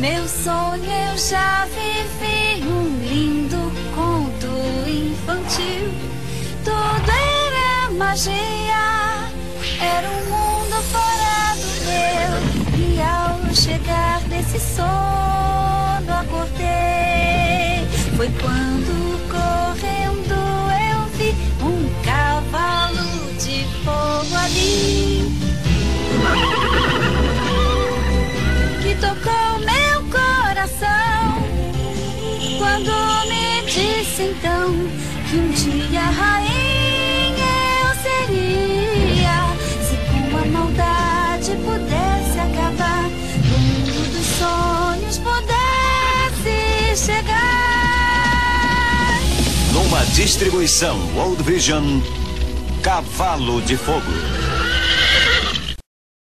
Meu sonho eu já vivi, um lindo conto infantil. Tudo era magia, era um mundo fora do meu. E ao chegar desse sono acordei. Foi quando correndo eu vi um cavalo de fogo ali, que tocou meu coração quando me disse então que um dia rainha eu seria, se com a maldade pudesse acabar, no mundo dos sonhos pudesse chegar. Numa distribuição World Vision, Cavalo de Fogo.